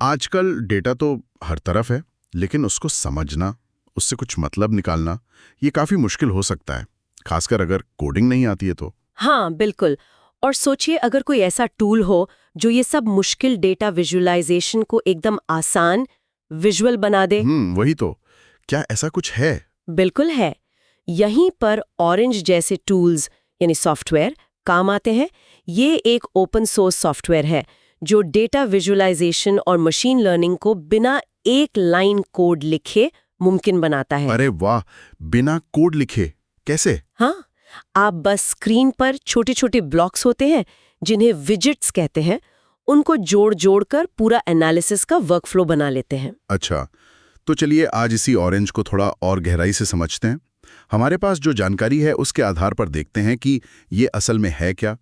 आजकल डेटा तो हर तरफ है, लेकिन उसको समझना, उससे कुछ मतलब निकालना, ये काफी मुश्किल हो सकता है, खासकर अगर कोडिंग नहीं आती है तो। हाँ, बिल्कुल। और सोचिए अगर कोई ऐसा टूल हो जो ये सब मुश्किल डेटा विजुअलाइजेशन को एकदम आसान विजुअल बना दे। वही तो। क्या ऐसा कुछ है? बिल्कुल है। यहीं पर ऑरेंज जैसे टूल्स यानी सॉफ्टवेयर काम आते हैं। ये एक ओपन सोर्स सॉफ्टवेयर है जो डेटा विजुअलाइजेशन और मशीन लर्निंग को बिना एक लाइन कोड लिखे मुमकिन बनाता है। अरे वाह, बिना कोड लिखे कैसे? हाँ, आप बस स्क्रीन पर छोटे छोटे ब्लॉक्स होते हैं जिन्हें विजिट्स कहते हैं, उनको जोड़ जोड़ कर पूरा एनालिसिस का वर्कफ्लो बना लेते हैं। अच्छा, तो चलिए आज इसी ऑरेंज को थोड़ा और गहराई से समझते हैं। हमारे पास जो जानकारी है उसके आधार पर देखते हैं कि ये असल में है क्या,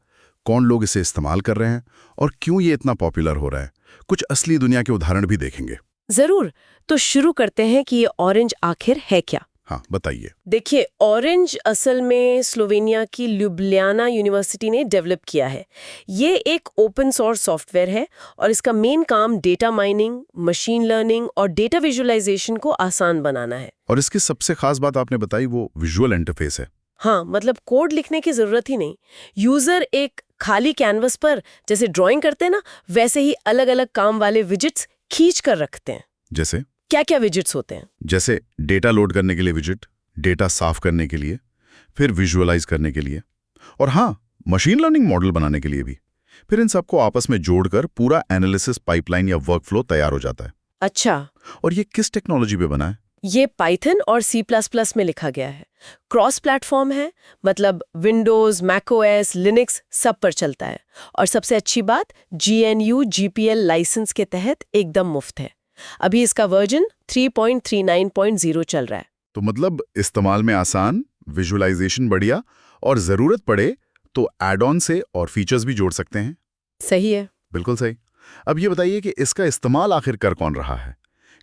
कौन लोग इसे इस्तेमाल कर रहे हैं और क्यों ये इतना पॉपुलर हो रहा है। कुछ असली दुनिया के उदाहरण भी देखेंगे। जरूर। तो शुरू करते हैं कि ये ऑरेंज आखिर है क्या। हाँ, बताइए। देखिए, ऑरेंज असल में स्लोवेनिया की ल्यूब्लियाना यूनिवर्सिटी ने डेवलप किया है। ये एक ओपन सोर्स सॉफ्टवेयर है और इसका मेन काम डेटा माइनिंग, मशीन लर्निंग और डेटा विजुअलाइजेशन को आसान बनाना है। और इसकी सबसे खास बात आपने बताई वो विजुअल इंटरफेस है। हाँ, मतलब कोड लिखने की जरूरत ही नहीं। यूजर एक खाली कैनवस पर जैसे ड्राइंग करते हैं ना, वैसे ही अलग अलग काम वाले विजिट्स खींच कर रखते हैं। जैसे? क्या क्या विजिट्स होते हैं? जैसे डेटा लोड करने के लिए विजिट, डेटा साफ करने के लिए, फिर विजुअलाइज करने के लिए, और हाँ, मशीन लर्निंग मॉडल बनाने के लिए भी। फिर इन सबको आपस में जोड़कर पूरा एनालिसिस पाइपलाइन या वर्कफ्लो तैयार हो जाता है। अच्छा। और ये किस टेक्नोलॉजी पे बना है? ये पाइथन और C++ में लिखा गया है। क्रॉस प्लेटफॉर्म है, मतलब विंडोज, मैकओएस, लिनक्स सब पर चलता है। और सबसे अच्छी बात, GNU GPL लाइसेंस के तहत एकदम मुफ्त है। अभी इसका वर्जन 3.39.0 चल रहा है। तो मतलब इस्तेमाल में आसान, विजुअलाइजेशन बढ़िया, और जरूरत पड़े तो एड ऑन से और फीचर्स भी जोड़ सकते हैं। सही है। बिल्कुल सही। अब ये बताइए कि इसका इस्तेमाल आखिर कर कौन रहा है?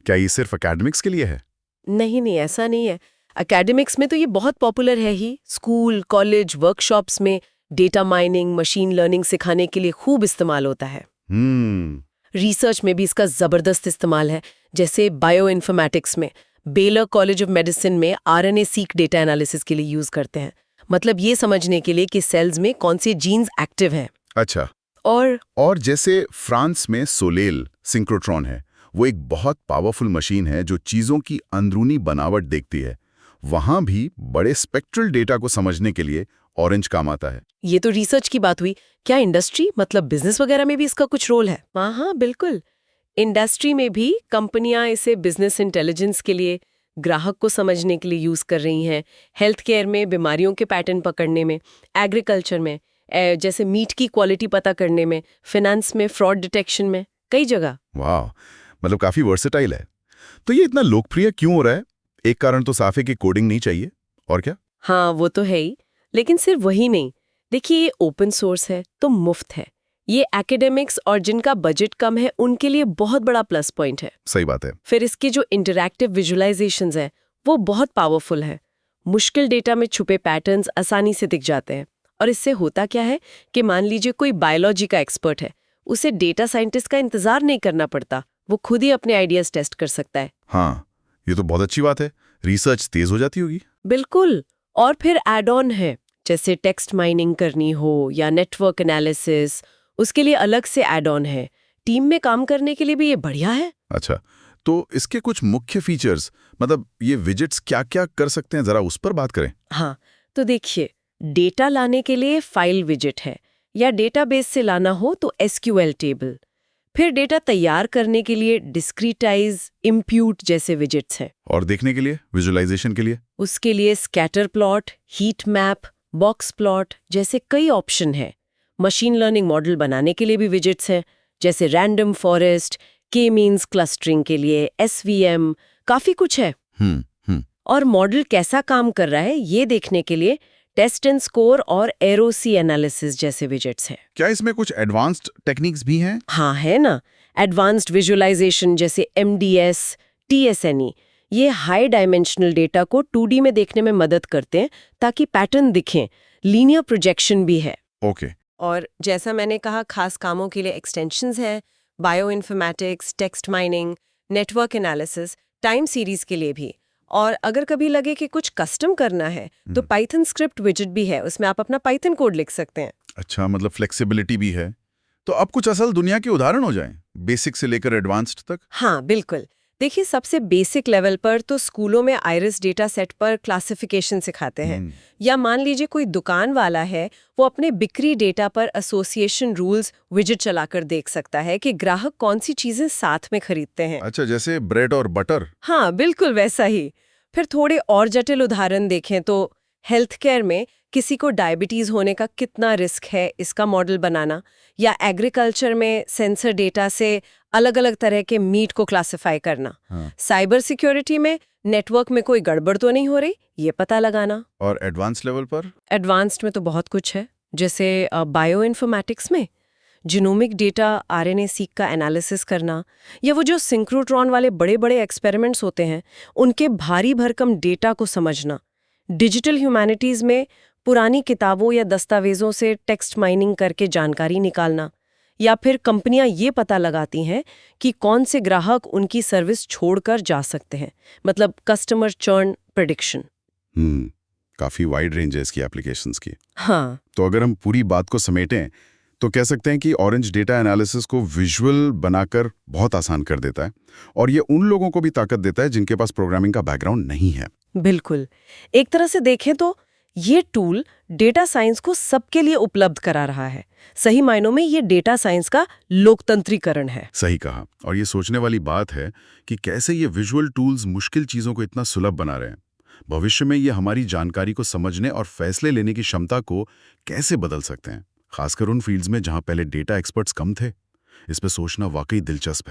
क्या ये सिर्फ एकेडमिक्स के लिए है? नहीं नहीं, ऐसा नहीं है। एकेडमिक्स में तो ये बहुत पॉपुलर है ही। स्कूल, कॉलेज, वर्कशॉप्स में डेटा माइनिंग, मशीन लर्निंग सिखाने के लिए खूब इस्तेमाल होता है। रिसर्च में भी इसका जबरदस्त इस्तेमाल है। जैसे बायो इन्फॉर्मेटिक्स में बेलर कॉलेज ऑफ मेडिसिन में RNA-seq डेटा एनालिसिस के लिए यूज करते हैं। मतलब ये समझने के लिए कि सेल्स में कौन से जीन्स एक्टिव हैं। अच्छा। और जैसे फ्रांस में सोलेल सिंक्रोट्रॉन है, वो एक बहुत पावरफुल मशीन है जो चीजों की अंदरूनी बनावट देखती है। वहां भी बड़े स्पेक्ट्रल डेटा को समझने के लिए ऑरेंज काम आता है। ये तो रिसर्च की बात हुई। क्या इंडस्ट्री मतलब बिजनेस वगैरह में भी इसका कुछ रोल है? हाँ हाँ, बिल्कुल। इंडस्ट्री में भी कंपनियां इसे बिजनेस इंटेलिजेंस के लिए, ग्राहक को समझने के लिए यूज कर रही हैं। हेल्थ केयर में बीमारियों के पैटर्न पकड़ने में, एग्रीकल्चर में जैसे मीट की क्वालिटी पता करने में, फाइनेंस में फ्रॉड डिटेक्शन में, कई जगह। वाह, मतलब काफी वर्सेटाइल है। तो ये इतना लोकप्रिय क्यों हो रहा है? एक कारण तो साफ है कि कोडिंग नहीं चाहिए, और क्या? हाँ, वो तो है ही। लेकिन सिर्फ वही नहीं। देखिए, ये ओपन सोर्स है तो मुफ्त है। ये एकेडमिक्स और जिनका बजट कम है उनके लिए बहुत बड़ा प्लस पॉइंट है। सही बात है। फिर इसके जो इंटरैक्टिव विजुअलाइजेशंस हैं वो बहुत पावरफुल है। मुश्किल डेटा में छुपे पैटर्न्स आसानी से दिख जाते हैं। और इससे होता क्या है कि मान लीजिए कोई बायोलॉजी का एक्सपर्ट है, उसे डेटा साइंटिस्ट का इंतजार नहीं करना पड़ता। वो खुद ही अपने आइडियाज टेस्ट कर सकता है। हाँ, ये तो बहुत अच्छी बात है। रिसर्च तेज हो जाती होगी। बिल्कुल। और फिर एड ऑन है, जैसे टेक्स्ट माइनिंग करनी हो या नेटवर्क एनालिसिस, उसके लिए अलग से एड ऑन है। टीम में काम करने के लिए भी ये बढ़िया है। अच्छा, तो इसके कुछ मुख्य फीचर्स, मतलब ये विजिट्स क्या-क्या कर सकते हैं, जरा उस पर बात करें। हाँ, तो देखिए, डेटा लाने के लिए फाइल विजिट है, या डेटाबेस से लाना हो तो SQL टेबल। फिर डेटा तैयार करने के लिए डिस्क्रीटाइज, इम्प्यूट जैसे विजिट्स हैं। और देखने के लिए, विजुअलाइजेशन के लिए? उसके लिए scatter plot, heat map, box plot जैसे कई ऑप्शन है। मशीन लर्निंग मॉडल बनाने के लिए भी विजिट्स हैं, जैसे रैंडम फॉरेस्ट, के मीन्स क्लस्टरिंग के लिए SVM, काफी कुछ है। और मॉडल कैसा काम कर रहा है ये देखने के लिए टेस्ट एंड स्कोर और एरोसी एनालिसिस जैसे विजिट्स हैं। क्या इसमें कुछ एडवांस्ड टेक्निक्स भी हैं? हाँ, है ना। एडवांस्ड विजुअलाइजेशन जैसे MDS, TSNE, ये हाई डायमेंशनल डेटा को 2D में देखने में मदद करते हैं ताकि पैटर्न दिखें। लीनियर प्रोजेक्शन भी है। ओके। और जैसा मैंने कहा, खास कामों के लिए एक्सटेंशंस हैं, bio informatics, text mining, network analysis, time series के लिए भी। और अगर कभी लगे कि कुछ कस्टम करना है तो पाइथन स्क्रिप्ट विजेट भी है, उसमें आप अपना पाइथन कोड लिख सकते हैं। अच्छा, मतलब फ्लेक्सिबिलिटी भी है। तो अब कुछ असल दुनिया के उदाहरण हो जाएं, बेसिक से लेकर एडवांस्ड तक। हाँ बिल्कुल। देखिए, सबसे बेसिक लेवल पर तो स्कूलों में आइरिस डेटा सेट पर क्लासिफिकेशन सिखाते हैं। या मान लीजिए कोई दुकान वाला है, वो अपने बिक्री डेटा पर एसोसिएशन रूल्स विजेट चलाकर देख सकता है कि ग्राहक कौन सी चीजें साथ में खरीदते हैं। अच्छा, जैसे ब्रेड और बटर। हाँ बिल्कुल वैसा ही। फिर थोड़े और जटिल उदाहरण देखें तो हेल्थ केयर में किसी को डायबिटीज होने का कितना रिस्क है, इसका मॉडल बनाना, या एग्रीकल्चर में सेंसर डेटा से अलग अलग तरह के मीट को क्लासिफाई करना। साइबर सिक्योरिटी में नेटवर्क में कोई गड़बड़ तो नहीं हो रही, ये पता लगाना। और एडवांस लेवल पर? एडवांस्ड में तो बहुत कुछ है, जैसे बायो इन्फॉर्मेटिक्स में जीनोमिक डेटा, आरएनए सीक का एनालिसिस करना, या वो जो सिंक्रोट्रॉन वाले बड़े बड़े एक्सपेरिमेंट्स होते हैं उनके भारी भरकम डेटा को समझना। डिजिटल ह्यूमैनिटीज में पुरानी किताबों या दस्तावेजों से टेक्स्ट माइनिंग करके जानकारी निकालना। या फिर कंपनियां ये पता लगाती हैं कि कौन से ग्राहक उनकी सर्विस छोड़कर जा सकते हैं, मतलब कस्टमर चर्न प्रेडिक्शन। काफी वाइड रेंज है इसकी एप्लीकेशंस की। हाँ, तो अगर हम पूरी बात को समेटें तो कह सकते हैं कि ऑरेंज डेटा एनालिसिस को विजुअल बनाकर बहुत आसान कर देता है, और ये उन लोगों को भी ताकत देता है जिनके पास प्रोग्रामिंग का बैकग्राउंड नहीं है। बिल्कुल। एक तरह से देखें तो ये टूल डेटा साइंस को सबके लिए उपलब्ध करा रहा है। सही मायनों में ये डेटा साइंस का लोकतंत्रीकरण है। सही कहा। और ये सोचने वाली बात है कि कैसे ये विजुअल टूल्स मुश्किल चीजों को इतना सुलभ बना रहे हैं। भविष्य में ये हमारी जानकारी को समझने और फैसले लेने की क्षमता को कैसे बदल सकते हैं, खासकर उन फील्ड्स में जहां पहले डेटा एक्सपर्ट्स कम थे। इस पे सोचना वाकई दिलचस्प है।